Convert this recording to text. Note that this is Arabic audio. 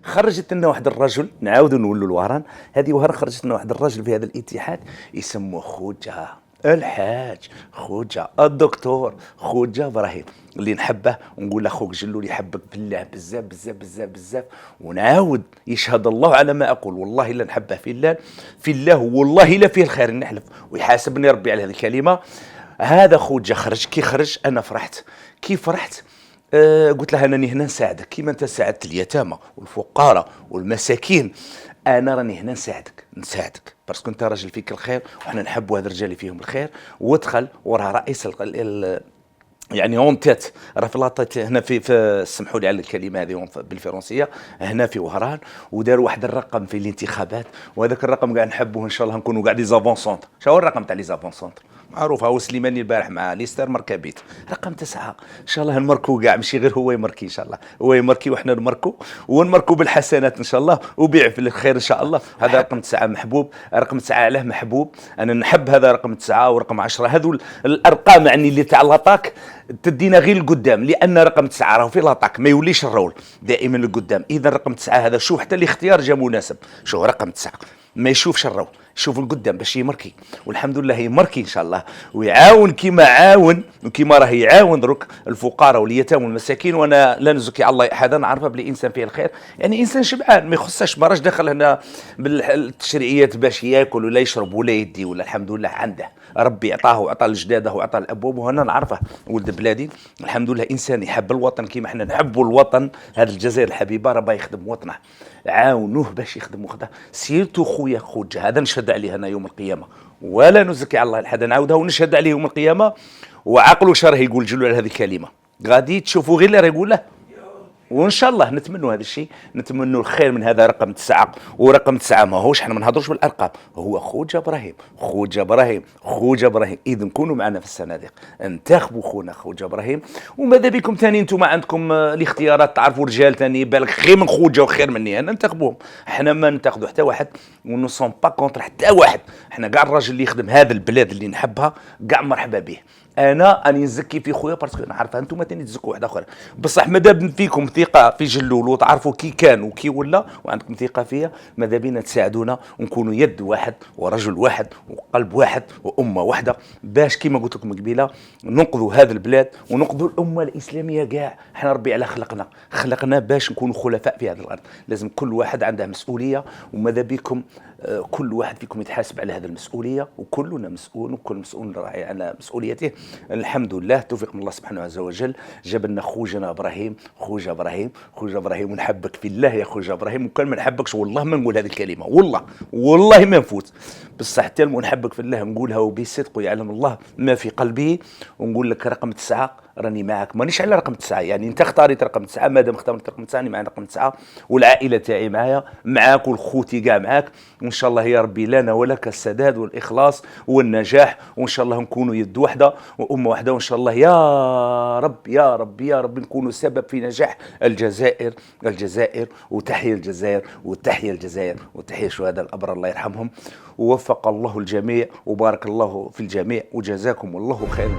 خرجت لنا واحد الرجل، نعاودوا نولوا الوهران. هذه وهران خرجت لنا واحد الرجل في هذا الاتحاد يسموه خوجه الحاج، خوجه الدكتور، خوجه ابراهيم، اللي نحبه ونقول له خوك جلول يحبك بالله بزاف بزاف بزاف بزاف. ونعاود يشهد الله على ما اقول، والله الا نحبه في الله، في الله والله الا فيه الخير نحلف، ويحاسبني ربي على هذه الكلمه. هذا خوجه خرج، كي خرج انا فرحت، كي فرحت قلت له انني هنا نساعدك كيما انت ساعدت اليتامى والفقراء والمساكين، انا راني هنا نساعدك باسكو انت راجل فيك الخير، وحنا نحبوا هذا الرجال اللي فيهم الخير. ودخل وراه رئيس يعني اون تيت، راه في لاطيت هنا في سمحوا لي على الكلمه هذه بالفرنسيه، هنا في وهران، وداروا واحد الرقم في الانتخابات، وهذاك الرقم قاعد نحبوه ان شاء الله نكونوا قاعد لي زافون سونتر. شنو هو الرقم تاع لي زافون سونتر؟ معروف، هو سليماني البارح مع ليستر مركبيت رقم 9 ان شاء الله نمركو كاع، ماشي غير هو يمركي ان شاء الله، هو يمركي وحنا نمركو، ونمركو بالحسنات ان شاء الله، وبيع في الخير ان شاء الله. هذا رقم 9 محبوب، رقم 9 علاه محبوب، انا نحب هذا رقم 9 ورقم 10، هذو الارقام يعني اللي تاع لاطاك تدينا غير القدام، لان رقم 9 راهو في لاطاك ما يوليش الرول دائما القدام. اذا رقم 9 هذا شوف حتى الاختيار جا مناسب، شوف رقم 9 ما يشوفش الرول، يشوف القدام باش يمركي، والحمد لله يمركي ان شاء الله، ويعاون كيما عاون وكيما راه يعاون دروك الفقراء واليتامى والمساكين. وانا لا نزكي على الله احدا، نعرفه بلي انسان فيه الخير، يعني انسان شبعان ما يخصش، ما راش دخل هنا بالتشريعيات باش ياكل ولا يشرب ولا يدي، ولا الحمد لله عنده ربي عطاه وعطى لجداده وعطى الابواب، وهنا نعرفه ولد بلادي الحمد لله انسان يحب الوطن كيما احنا نحبوا الوطن. هذه الجزائر الحبيبه راه يخدم وطنه، عاونوه باش يخدم وخده، سيرتو خويا خوجه هذا نشهد عليه انا يوم القيامه، ولا نزكي على الله احد، نعاودها ونشهد عليه يوم القيامه. وعقله شره يقول جلو على هذه الكلمه، غادي تشوفوا غير اللي يقول له، وان شاء الله نتمنوا هذا الشيء، نتمنوا الخير من هذا رقم 9. ورقم 9 ماهوش، احنا ما نهضروش بالارقام، هو خوجه ابراهيم، خوجه ابراهيم، خوجه ابراهيم. اذا كونوا معنا في الصناديق انتخبوا خونا خوجه ابراهيم. وماذا بكم ثاني انتم عندكم الاختيارات، تعرفوا رجال ثاني بالك خير من خوجه وخير مني، انا ننتخبوهم. احنا ما ننتقدوا حتى واحد، ونو سون با كونتر حتى واحد، احنا كاع الراجل اللي يخدم هذا البلاد اللي نحبها كاع مرحبا به. انا اني نزكي في خويا باسكو نعرف انتم ثاني تزكوا واحد اخر، بصح ماذا فيكم ثقه في جلول وتعرفوا كي كان وكي ولا، وعندكم ثقه فيا، ماذا بينا تساعدونا ونكونوا يد واحد ورجل واحد وقلب واحد وامه واحده، باش كيما قلت لكم قبيله ننقذوا هذا البلاد وننقذوا الامه الاسلاميه كاع. احنا ربي على خلقنا باش نكونوا خلفاء في هذه الارض، لازم كل واحد عنده مسؤوليه، وماذا بكم كل واحد فيكم يتحاسب على هذه المسؤوليه، وكلنا مسؤول وكل مسؤول راعي على مسؤوليته. الحمد لله توفيق من الله سبحانه عز وجل، جاب لنا خوجنا ابراهيم، خوجه ابراهيم، خوجه ابراهيم، ونحبك في الله يا خوجه ابراهيم، وكان ما نحبكش والله ما نقول هذه الكلمه، والله ما نفوت، بصح حتى ونحبك في الله نقولها وبصدق ويعلم الله ما في قلبي. ونقول لك رقم 9 راني معك، مانيش على رقم 9، يعني انت اختاريت رقم 9، مادام اختاريت رقم 9 راني مع رقم 9، والعائله تاعي معايا معاك، والخوتي كاع معاك، وان شاء الله يا ربي لنا ولك السداد والاخلاص والنجاح، وان شاء الله نكونوا يد واحده وامه واحده، وان شاء الله يا رب يا رب يا رب نكونوا سبب في نجاح الجزائر. وتحيا الجزائر وتحيا الجزائر وتحيا شهداء الابرار الله يرحمهم، ووفق الله الجميع وبارك الله في الجميع، وجزاكم الله خيرا.